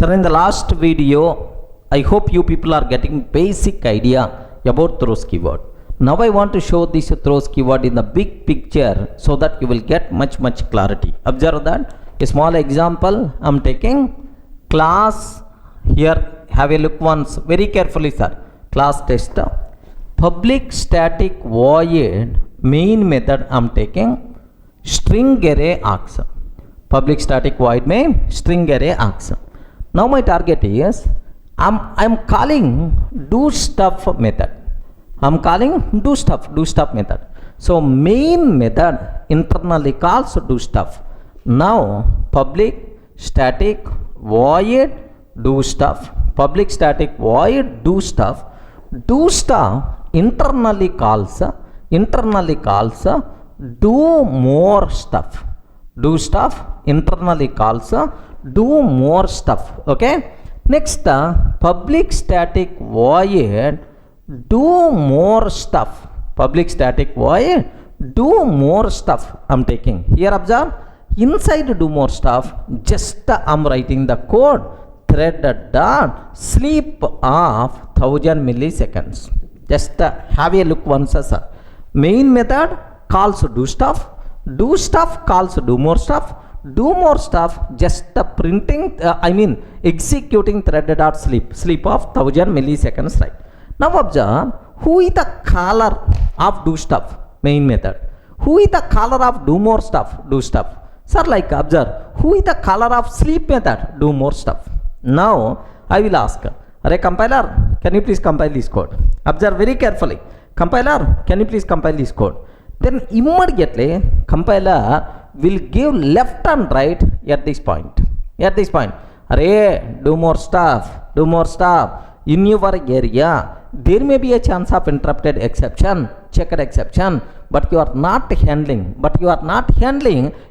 Sir, in the last video, I hope you people are getting basic idea about throws keyword. Now I want to show this throws keyword in the big picture so that you will get much clarity. Observe that. A small example I'm taking. Class here, have a look once very carefully, sir. Class test. Public static void main method I'm taking. String array args. Public static void main string array args. Now my target is I'm calling do stuff method. I'm calling do stuff method. So main method internally calls do stuff. Now public static void do stuff. Public static void do stuff. Do stuff internally calls do more stuff. Do stuff internally calls do more stuff. Okay. Next, public static void do more stuff. Public static void do more stuff I'm taking. Here observe, inside do more stuff, just I'm writing the code thread dot sleep of 1000 milliseconds. Just have a look once, sir. Main method calls do stuff calls do more stuff, just printing executing thread dot sleep of 1000 milliseconds, right? Now observe, who is the caller of do stuff? Main method. Who is the caller of do more stuff? Do stuff. Sir, like observe, who is the caller of sleep method? Do more stuff. Now I will ask, array compiler, can you please compile this code? Observe very carefully. Compiler, can you please compile this code? Then immediately compiler will give left and right at this point. Array, do more stuff. In your area, there may be a chance of interrupted exception, checked exception, but you are not handling.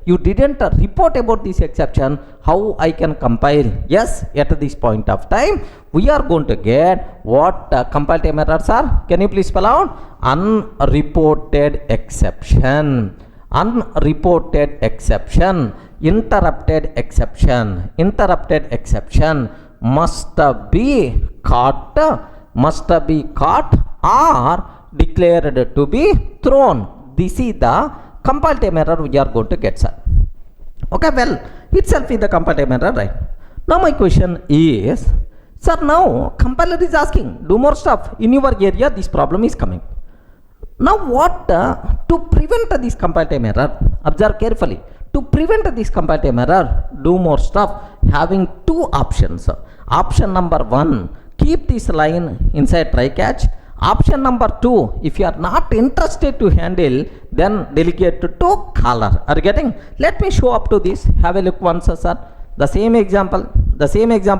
You didn't report about this exception. How I can compile? Yes, at this point of time, we are going to get what compile time errors are. Can you please spell out? Unreported exception, interrupted exception must be caught or declared to be thrown. This is the compile time error we are going to get, sir. Okay, well, itself is the compile time error, right? Now my question is, sir, now compiler is asking do more stuff in your area, this problem is coming. Now what to prevent this compile time error? Observe carefully. To prevent this compile time error, do more stuff, having two options. Option number one, keep this line inside try catch. Option number two, if you are not interested to handle, then delegate to caller. Are you getting? Let me show up to this. Have a look once, sir. The same example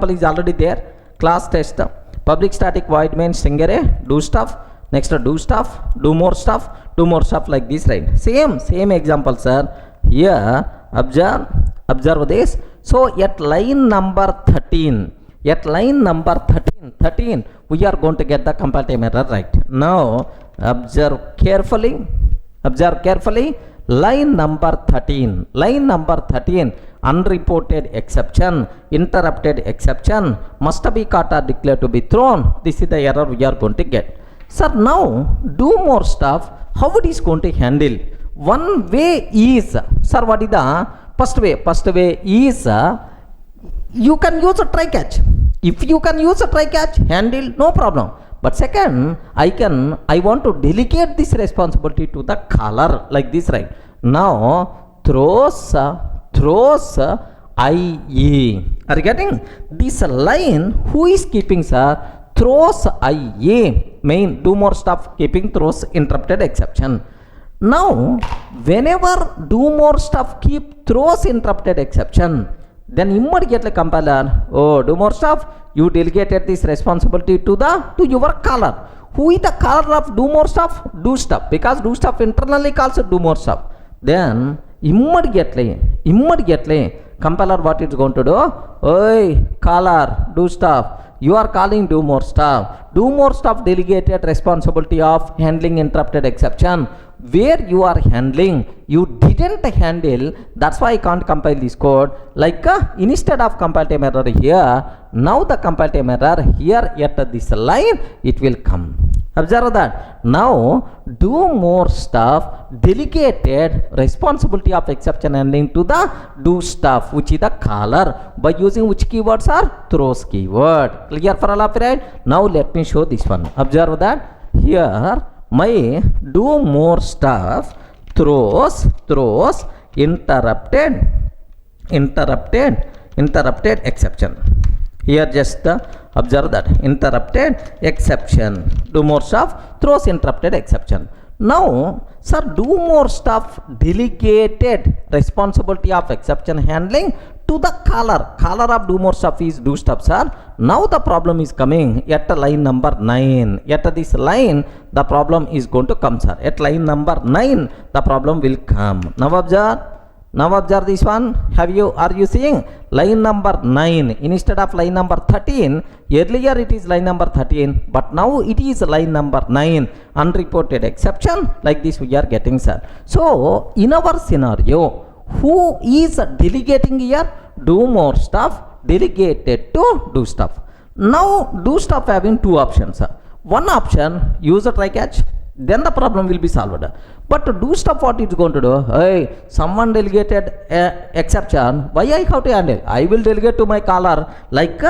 is already there. Class test. Public static void main string array do stuff. Next do stuff, do more stuff like this, right? Same example, sir. Here observe this. So at line number 13, we are going to get the compile time error, right? Now observe carefully. Line number 13, unreported exception, interrupted exception must be caught or declared to be thrown. This is the error we are going to get. Sir, now do more stuff, how it is going to handle? One way is, sir, what is the first way? First way is you can use a try catch. If you can use a try catch, handle, no problem. But second, I want to delegate this responsibility to the caller like this, right? Now throws IE. Are you getting this line? Who is keeping, sir? Throws IE main do more stuff, keeping throws interrupted exception. Now whenever do more stuff keep throws interrupted exception, then immediately compiler, do more stuff, you delegated this responsibility to your caller. Who is the caller of do more stuff? Do stuff, because do stuff internally calls do more stuff. Then immediately compiler what it's going to do? Oi, caller, do stuff, You are calling do more stuff. Do more stuff delegated responsibility of handling interrupted exception. Where you are handling, you didn't handle, that's why I can't compile this code. Like instead of compile time error here, now the compile time error here at this line it will come. Observe that. Now do more stuff delegated responsibility of exception handling to the do stuff, which is the caller, by using which keywords are throws keyword. Clear for all of you, right? Now let me show this one. Observe that here my do more stuff throws interrupted exception. Here just observe that interrupted exception. Do more stuff throws interrupted exception. Now sir, do more stuff delegated responsibility of exception handling to the caller of do more stuff is do stuff, sir. Now the problem is coming at line number 9. At this line the problem is going to come, sir. At line number 9 the problem will come. Now observe this one. Are you seeing line number 9 instead of line number 13? Earlier it is line number 13, but now it is line number 9, unreported exception. Like this we are getting, sir. So in our scenario, who is delegating here? Do more stuff delegated to do stuff. Now do stuff having two options, sir. One option, use a try catch, then the problem will be solved. But to do stuff, what it's going to do? Hey, someone delegated exception, why I have to handle? I will delegate to my caller, like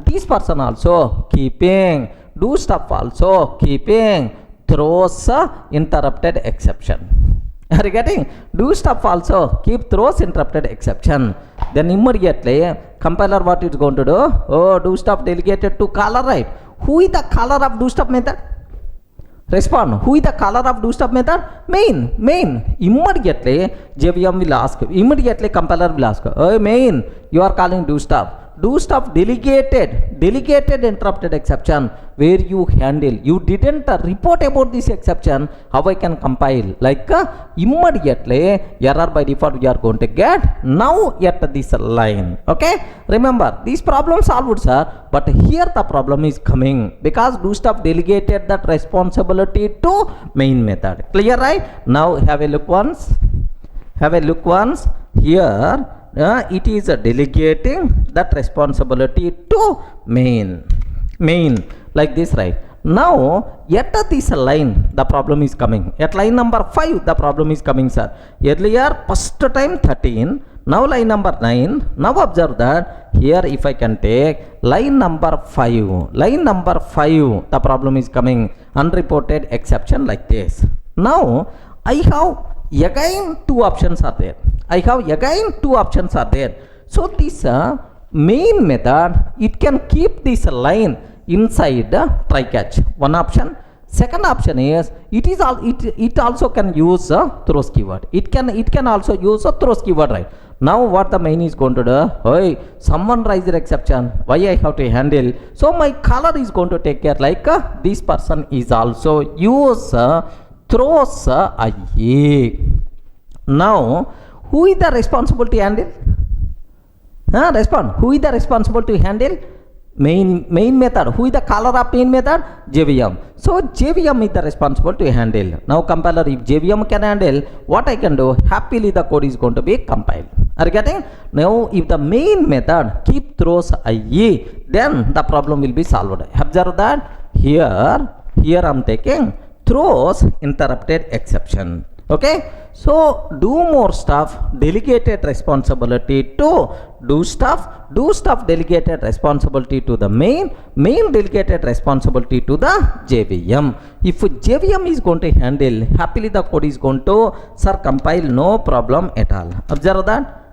this person also keeping do stuff, also keeping throws interrupted exception. Are you getting? Do stuff also keep throws interrupted exception. Then immediately compiler what it's going to do? Oh, do stuff delegated to caller, right? Who is the caller of do stuff method? Respond. Who is the caller of do stuff method? Main. Immediately JVM will ask. Immediately compiler will ask. Oh, main, you are calling do stuff. Do stuff delegated interrupted exception, where you handle, you didn't report about this exception. How I can compile? Like immediately error by default we are going to get now at this line. Okay, remember this problem solved, sir, but here the problem is coming because do stuff delegated that responsibility to main method. Clear, right? Now have a look once. Here it is delegating that responsibility to main, like this, right? Now at this line the problem is coming. At line number 5 the problem is coming, sir. Earlier first time 13, now line number 9. Now observe that here if I can take line number 5, the problem is coming, unreported exception, like this. Now I have again two options are there. So this main method, it can keep this line inside try catch. One option. Second option is it also can use throws keyword. It can also use a throws keyword, right? Now what the main is going to do? Hey, someone raised the exception, why I have to handle? So my caller is going to take care, like this person is also use throws IE. Now who is the responsible to handle? Respond. Who is the responsible to handle? Main method. Who is the caller of main method? JVM. So JVM is the responsible to handle. Now compiler, if JVM can handle, what I can do? Happily the code is going to be compiled. Are you getting? Now if the main method keep throws IE, then the problem will be solved. Observe that here I am taking throws interrupted exception. Okay, so do more stuff delegated responsibility to do stuff delegated responsibility to the main delegated responsibility to the JVM. If JVM is going to handle, happily the code is going to compile, no problem at all. Observe that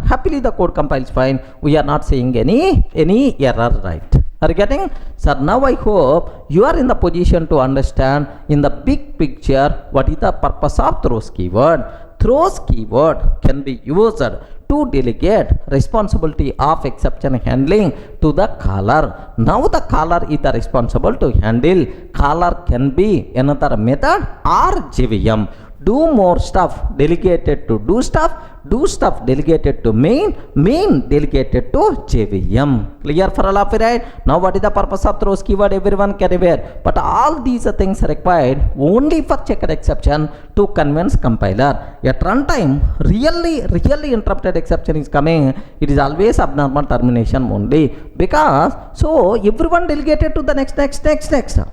happily the code compiles fine. We are not seeing any error, right? Are you getting? Sir, now I hope you are in the position to understand in the big picture what is the purpose of throws keyword. Throws keyword can be used to delegate responsibility of exception handling to the caller. Now the caller is the responsible to handle. Caller can be another method or JVM. Do more stuff delegated to do stuff do stuff delegated to main delegated to JVM. Clear for all of you, right? Now what is the purpose of throws keyword? Everyone can aware, but all these things are required only for checked exception to convince compiler. At runtime, really interrupted exception is coming, it is always abnormal termination only, because so everyone delegated to the next.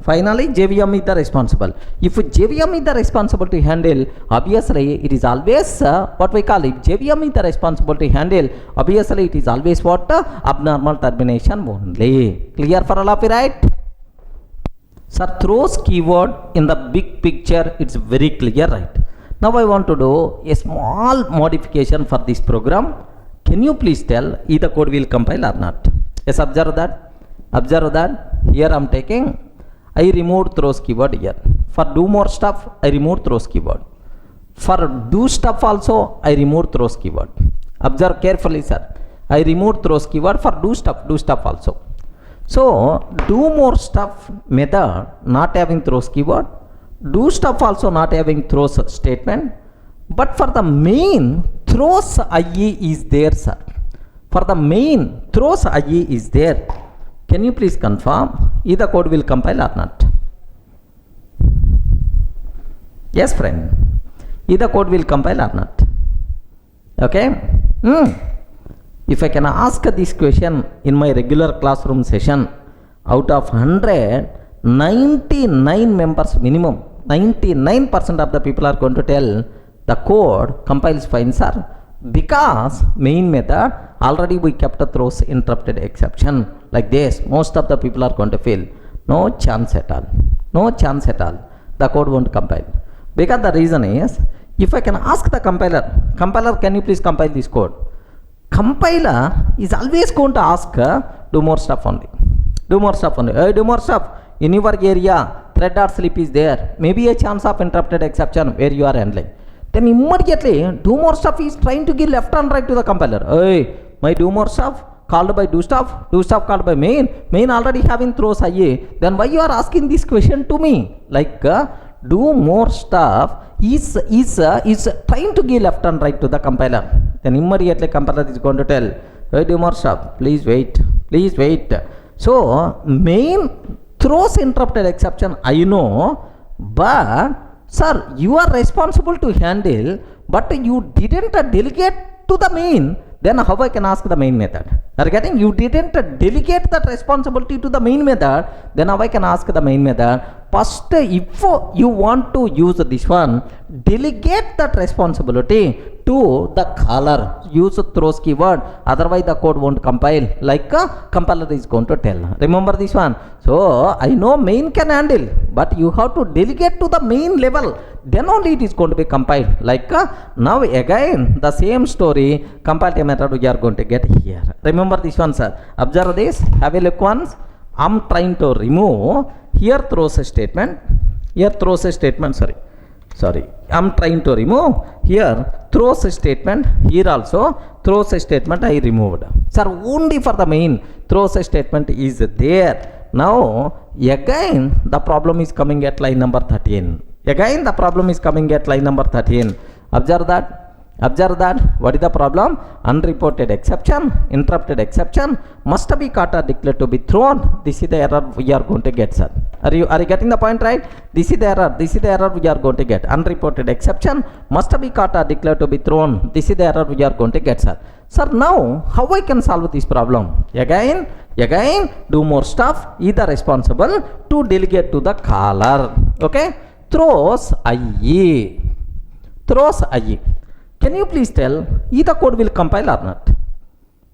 Finally JVM is the responsible. If JVM is the responsible to handle, obviously it is always what we call it, JVM is the responsible to handle, obviously it is always what, abnormal termination only. Clear for all of you, right? Sir, throws keyword in the big picture, it's very clear, right? Now I want to do a small modification for this program. Can you please tell if the code will compile or not? Yes, observe that here I am taking, I removed throws keyword here. For do more stuff, I removed throws keyword. For do stuff also, I removed throws keyword. Observe carefully, sir. I removed throws keyword for do stuff also. So do more stuff method not having throws keyword, do stuff also not having throws statement, but for the main throws IE is there, sir. For the main throws IE is there. Can you please confirm if the code will compile or not? Yes, friend. If the code will compile or not? Okay. If I can ask this question in my regular classroom session, out of 100, 99 members minimum, 99% of the people are going to tell the code compiles fine, sir, because main method already we kept a throws interrupted exception like this. Most of the people are going to feel no chance at all, the code won't compile, because the reason is, if I can ask the compiler, can you please compile this code? Compiler is always going to ask, do more stuff only. Hey, do more stuff in your area, thread.sleep is there, maybe a chance of interrupted exception where you are handling. Then immediately do more stuff is trying to give left and right to the compiler. Hey, my do more stuff called by do stuff called by main already having throws IE, then why you are asking this question to me? Like do more stuff is trying to give left and right to the compiler. Then immediately compiler is going to tell, hey, do more stuff, please wait. So main throws interrupted exception, I know, but sir, you are responsible to handle, but you didn't delegate to the main. Then how I can ask the main method? Are you getting? You didn't delegate that responsibility to the main method, then how I can ask the main method? First, if you want to use this one, delegate that responsibility to the caller. Use throws keyword, otherwise the code won't compile, like a compiler is going to tell. Remember this one. So I know main can handle, but you have to delegate to the main level, then only it is going to be compiled. Like now again the same story, compile method we are going to get here. Remember this one, sir. Observe this, have a look once. I'm trying to remove here throws a statement, sorry, I'm trying to remove here throws a statement, here also throws a statement I removed. Sir, only for the main throws a statement is there. Now again the problem is coming at line number 13. Observe that. What is the problem? Unreported exception, interrupted exception must be caught or declared to be thrown. This is the error we are going to get, sir. Are you getting the point, right? This is the error we are going to get. Unreported exception must be caught or declared to be thrown. This is the error we are going to get, sir. Sir, now how I can solve this problem? Again, do more stuff, either responsible to delegate to the caller. Okay, throws IE. Can you please tell if the code will compile or not?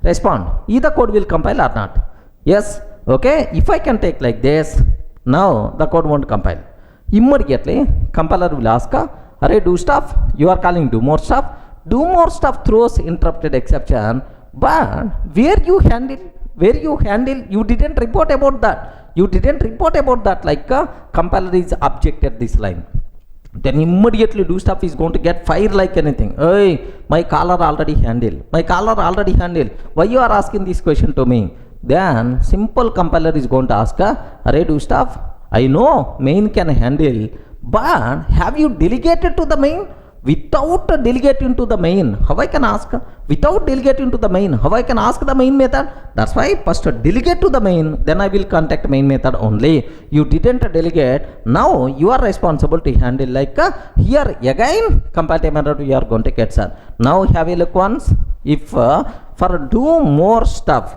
Respond. If the code will compile or not? Yes. Okay. If I can take like this, now the code won't compile. Immediately compiler will ask, array do stuff, you are calling do more stuff. Do more stuff throws interrupted exception, but where you handle, you didn't report about that. Like compiler is objected this line. Then immediately do stuff is going to get fired like anything. Hey, my caller already handled. Why you are asking this question to me? Then simple compiler is going to ask, array do stuff, I know main can handle, but have you delegated to the main? without delegating to the main. How I can ask? Without delegating to the main, how I can ask the main method? That's why first delegate to the main, then I will contact main method only. You didn't delegate, now you are responsible to handle like here again compile method you are going to get, sir. Now have a look once. If for do more stuff,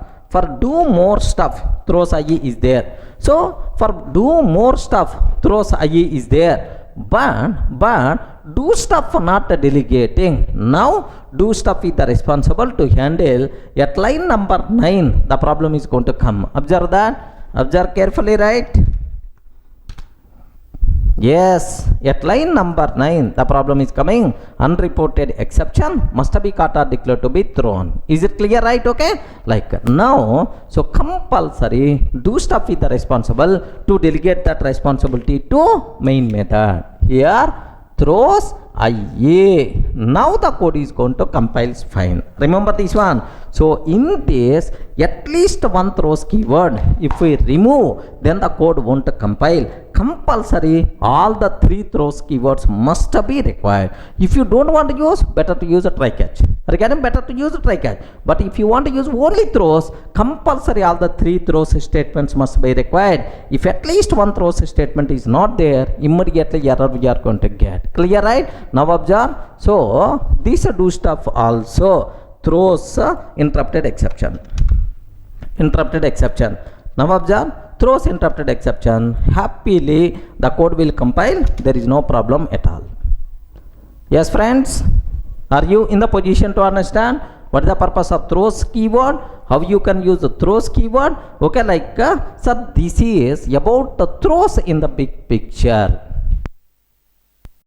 throws IE is there. So for do more stuff, throws IE is there. But do stuff not delegating. Now do stuff is the responsible to handle. At line number 9, the problem is going to come. Observe that. Observe carefully, right? Yes, at line number 9, the problem is coming. Unreported exception must be caught or declared to be thrown. Is it clear, right? Okay. Like now, so compulsory do stuff is the responsible to delegate that responsibility to main method. Here throws IA. Now the code is going to compile fine. Remember this one. So in this, at least one throws keyword, if we remove, then the code won't compile. Compulsory all the 3 throws keywords must be required. If you don't want to use, better to use a try catch. Again, better to use a try catch. But if you want to use only throws, compulsory all the 3 throws statements must be required. If at least one throws statement is not there, immediately error we are going to get. Clear, right? Now observe. So this do stuff also throws interrupted exception. Now observe, throws interrupted exception. Happily the code will compile. There is no problem at all. Yes friends, are you in the position to understand what is the purpose of throws keyword, how you can use the throws keyword? Okay, like sir, this is about the throws in the big picture.